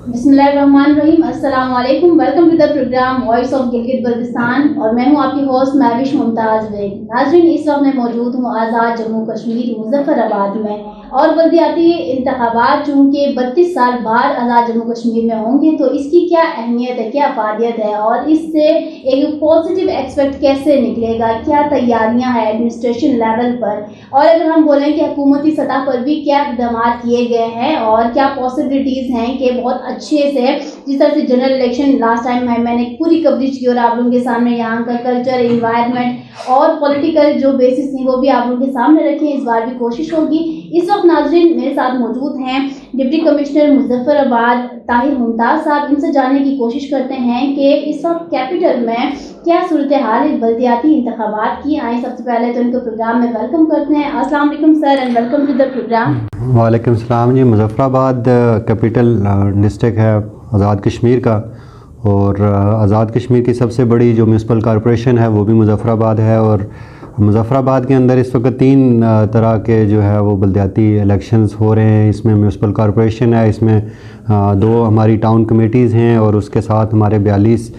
बिस्मिल्लाहिर्रहमानिर्रहीम। अस्सलाम वालेकुम। Welcome to the program voice of Gilgit Baltistan और मैं हूं आपकी होस्ट महविश मुमताज़ बेग। नाज़रीन, इस वक्त मैं मौजूद हूं आज़ाद जम्मू कश्मीर मुज़फ़्फ़राबाद में और बल्दियाती इंतखाबात चूँकि 32 साल बाद आज़ाद जम्मू कश्मीर में होंगे तो इसकी क्या अहमियत है, क्या अफादियत है और इससे एक पॉजिटिव एक्सपेक्ट कैसे निकलेगा, क्या तैयारियाँ हैं एडमिनिस्ट्रेशन लेवल पर, और अगर हम बोलें कि हुकूमती सतह पर भी क्या इक़दाम किए गए हैं और क्या पॉसिबिलिटीज़ हैं कि बहुत अच्छे से, जिस तरह से जनरल इलेक्शन लास्ट टाइम मैंने पूरी कवरेज की और आप लोगों के सामने यहाँ का कल्चर, इन्वायरमेंट और पॉलिटिकल जो बेसिस थी वो भी आप लोगों के सामने रखें, इस बार भी कोशिश होगी। इस वक्त नाज़रीन मेरे साथ मौजूद हैं डिप्टी कमिश्नर मुज़फ़्फ़राबाद ताहिर मुमताज़ साहब। इनसे जानने की कोशिश करते हैं कि इस वक्त कैपिटल में क्या सूरत हाल है बल्दियाती इंतखाबात की। आए सबसे पहले तो इनको प्रोग्राम में वेलकम करते हैं। अस्सलाम वालेकुम sir and welcome to the program. वालेकुम सलाम जी। मुज़फ़्फ़राबाद कैपिटल डिस्ट्रिक्ट है आज़ाद कश्मीर का और आज़ाद कश्मीर की सबसे बड़ी जो म्यूनसिपल कॉरपोरेशन है वो भी मुज़फ़्फ़राबाद है और मुज़फ़्फ़राबाद के अंदर इस वक्त 3 तरह के जो है वो बल्दियाती इलेक्शंस हो रहे हैं। इसमें म्यूनसिपल कॉरपोरेशन है, इसमें 2 हमारी टाउन कमेटीज़ हैं और उसके साथ हमारे 42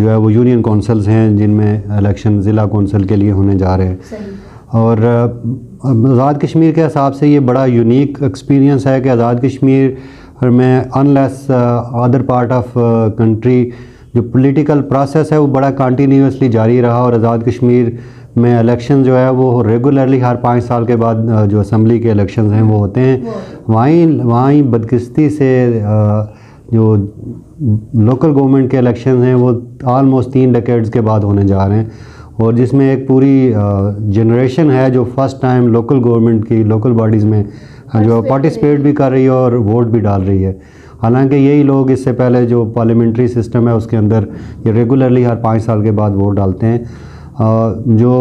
जो है वो यूनियन काउंसिल्स हैं जिनमें इलेक्शन ज़िला कौंसिल के लिए होने जा रहे हैं। और आज़ाद कश्मीर के हिसाब से ये बड़ा यूनिक एक्सपीरियंस है कि आज़ाद कश्मीर में unless other part of country जो पॉलिटिकल प्रोसेस है वो बड़ा कंटिन्यूसली जारी रहा और आज़ाद कश्मीर में इलेक्शन जो है वो रेगुलरली हर 5 साल के बाद जो असम्बली के इलेक्शंस हैं वो होते हैं। वहीं बदकिस्मती से जो लोकल गवर्नमेंट के इलेक्शन हैं वो आलमोस्ट 3 डेकेड्स के बाद होने जा रहे हैं और जिसमें एक पूरी जनरेशन है जो फर्स्ट टाइम लोकल गवर्नमेंट की लोकल बॉडीज़ में जो पार्टिसिपेट भी कर रही है और वोट भी डाल रही है। हालांकि यही लोग इससे पहले जो पार्लियामेंट्री सिस्टम है उसके अंदर ये रेगुलरली हर 5 साल के बाद वोट डालते हैं। जो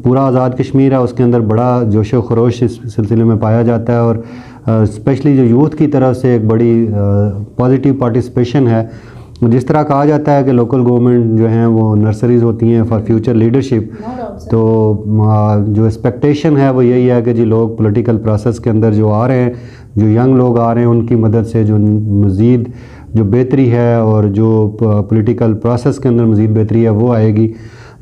पूरा आज़ाद कश्मीर है उसके अंदर बड़ा जोश व खरोश इस सिलसिले में पाया जाता है और स्पेशली जो यूथ की तरफ से एक बड़ी पॉजिटिव पार्टिसिपेशन है। जिस तरह कहा जाता है कि लोकल गवर्नमेंट जो हैं वो नर्सरीज़ होती हैं फॉर फ्यूचर लीडरशिप, तो जो एक्सपेक्टेशन है वो यही है कि जी लोग पॉलिटिकल प्रोसेस के अंदर जो आ रहे हैं, जो यंग लोग आ रहे हैं उनकी मदद से जो मज़ीद जो बेहतरी है और जो पॉलिटिकल प्रोसेस के अंदर मज़ीद बेहतरी है वो आएगी।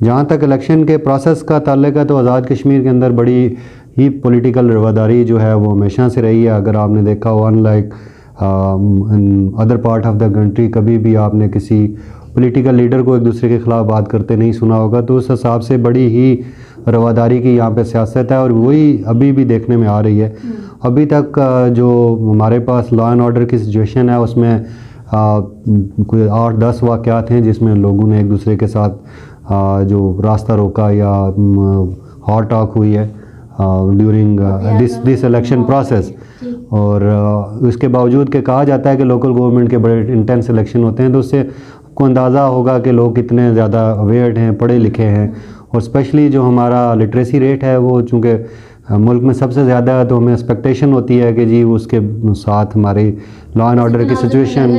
जहाँ तक इलेक्शन के प्रोसेस का ताल्लुक है तो आज़ाद कश्मीर के अंदर बड़ी ही पॉलिटिकल रवादारी जो है वो हमेशा से रही है। अगर आपने देखा हो unlike other part of the country कभी भी आपने किसी पॉलिटिकल लीडर को एक दूसरे के ख़िलाफ़ बात करते नहीं सुना होगा, तो उस हिसाब से बड़ी ही रवादारी की यहाँ पे सियासत है और वही अभी भी देखने में आ रही है। अभी तक जो हमारे पास लॉ एंड ऑर्डर की सिचुएशन है उसमें कोई 8-10 वाक़यात हैं जिसमें लोगों ने एक दूसरे के साथ जो रास्ता रोका या हॉट टॉक हुई है ड्यूरिंग दिस इलेक्शन प्रोसेस। और इसके बावजूद कि कहा जाता है कि लोकल गवर्नमेंट के बड़े इंटेंस इलेक्शन होते हैं तो उससे को अंदाज़ा होगा कि लोग कितने ज़्यादा अवेयर्ड हैं, पढ़े लिखे हैं और स्पेशली जो हमारा लिटरेसी रेट है वो चूँकि मुल्क में सबसे ज़्यादा है तो हमें एक्सपेक्टेशन होती है कि जी उसके साथ हमारी लॉ एंड ऑर्डर की सिचुएशन।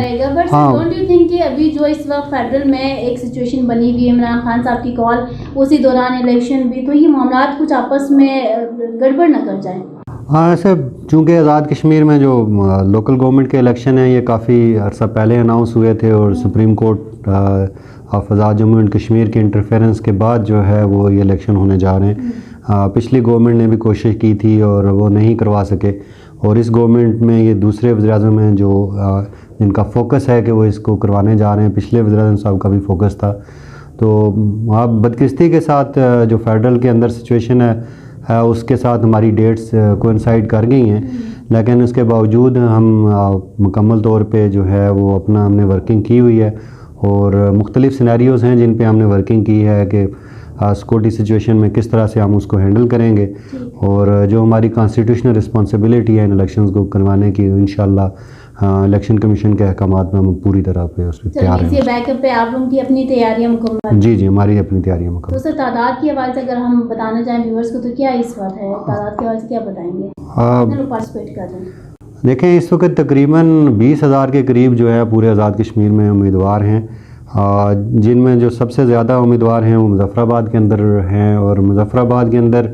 हाँ, डोंट यू थिंक कि अभी जो इस वक्त फेडरल में एक सिचुएशन बनी हुई है, इमरान खान साहब की कॉल उसी दौरान इलेक्शन भी, तो ये मामला कुछ आपस में गड़बड़ न कर जाए? हाँ, ऐसे चूँकि आज़ाद कश्मीर में जो लोकल गवर्नमेंट के इलेक्शन हैं ये काफ़ी अर्सा पहले अनाउंस हुए थे और supreme court of Azad Jammu and Kashmir के इंटरफेरेंस के बाद जो है वो ये इलेक्शन होने जा रहे हैं। पिछली गवर्नमेंट ने भी कोशिश की थी और वो नहीं करवा सके और इस गवर्नमेंट में ये दूसरे वज़ीर-ए-आज़म हैं जो जिनका फोकस है कि वो इसको करवाने जा रहे हैं। पिछले वज़ीर-ए-आज़म साहब का भी फोकस था। तो आप बदकिस्मती के साथ जो फेडरल के अंदर सिचुएशन है उसके साथ हमारी डेट्स कोइंसाइड कर गई हैं, लेकिन उसके बावजूद हम मुकम्मल तौर पे जो है वो अपना हमने वर्किंग की हुई है और मुख्तलिफ़ सिनेरियोज़ हैं जिन पे हमने वर्किंग की है कि सिक्योरिटी सिचुएशन में किस तरह से हम उसको हैंडल करेंगे और जो हमारी कॉन्स्टिट्यूशनल रिस्पॉन्सिबिलिटी है इन इलेक्शंस को करवाने की इंशाल्लाह इलेक्शन कमीशन के अहकामात में हम पूरी तरह पे उस पर तैयार हैं। बैकअप पे आप लोगों की अपनी तैयारियां मुकम्मल? जी, हमारी अपनी तैयारियां मुकम्मल। तो सर तादाद के हवाले से अगर हम बताना चाहें व्यूअर्स को तो क्या इस वक्त है, तादाद के हवाले से क्या बताएंगे, कितने लोग पार्टिसिपेट कर रहे हैं? देखें, इस वक्त तकरीबन 20,000 के करीब जो है पूरे आज़ाद कश्मीर में उम्मीदवार हैं। جن میں جو سب سے زیادہ امیدوار ہیں وہ مظفر آباد کے اندر ہیں، اور مظفر آباد کے اندر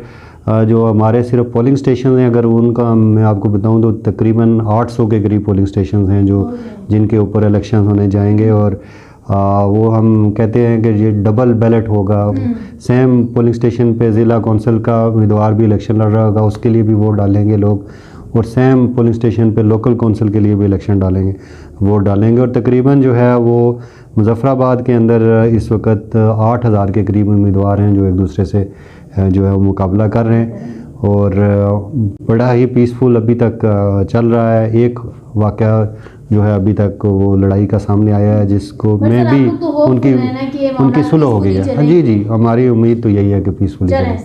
جو ہمارے صرف پولنگ سٹیشن ہیں، اگر ان کا میں آپ کو بتاؤں تو تقریباً 800 کے قریب پولنگ سٹیشنز ہیں جو جن کے اوپر الیکشن ہونے جائیں گے، اور وہ ہم کہتے ہیں کہ یہ ڈبل بیلٹ ہوگا. سیم پولنگ سٹیشن پہ ضلع کونسل کا امیدوار بھی الیکشن لڑ رہا ہوگا، اس کے لیے بھی ووٹ ڈالیں گے لوگ، اور سیم پولنگ سٹیشن پہ لوکل کونسل کے لیے بھی الیکشن ووٹ ڈالیں گے. اور تقریباً جو ہے وہ مظفر آباد کے اندر اس وقت 8000 کے قریب امیدوار ہیں جو ایک دوسرے سے جو ہے وہ مقابلہ کر رہے ہیں، اور بڑا ہی پیسفل ابھی تک چل رہا ہے. ایک واقعہ جو ہے ابھی تک وہ لڑائی کا سامنے آیا ہے جس کو میں بھی ان کی سلح ہو گئی ہے. جی جی، ہماری امید تو یہی ہے کہ پیسفل چلے.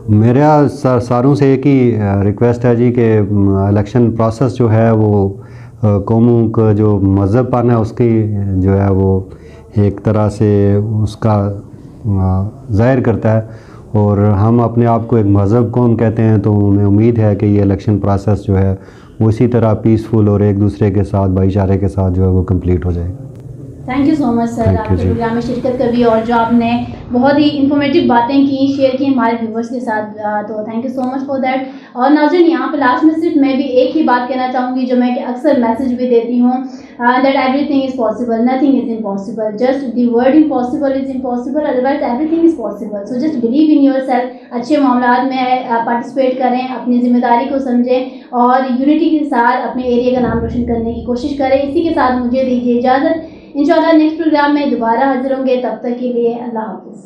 میرا ساروں سے ایک ہی ریکویسٹ ہے جی کہ الیکشن پروسیس جو ہے وہ قوموں کا جو مذہب پانا ہے اس کی جو ہے وہ ایک طرح سے اس کا ظاہر کرتا ہے، اور ہم اپنے آپ کو ایک مذہب قوم کہتے ہیں، تو ہمیں امید ہے کہ یہ الیکشن پروسیس جو ہے وہ اسی طرح پیسفل اور ایک دوسرے کے ساتھ بھائی چارے کے ساتھ جو ہے وہ کمپلیٹ ہو جائے گا. تھینک یو سو مچ سر، آپ کے پروگرام میں شرکت کر بھی، اور جو آپ نے بہت ہی انفارمیٹیو باتیں کی، شیئر کی ہمارے ویورس کے ساتھ، تو thank you so much for that. اور ناظرین، یہاں پہ لاسٹ میں صرف میں بھی ایک ہی بات کہنا چاہوں گی جو میں کہ اکثر میسج بھی دیتی ہوں، that every thing is possible, nothing is impossible, just the word impossible is impossible, otherwise every thing is possible. So just believe in your self, اچھے معاملات میں پارٹیسپیٹ کریں، اپنی ذمہ داری کو سمجھیں، اور یونٹی کے ساتھ اپنے ایریا کا نام روشن کرنے کی کوشش کریں. اسی کے ساتھ مجھے دیجیے اجازت، انشاءاللہ نیکسٹ پروگرام میں دوبارہ حاضر ہوں گے. تب تک کے لیے اللہ حافظ.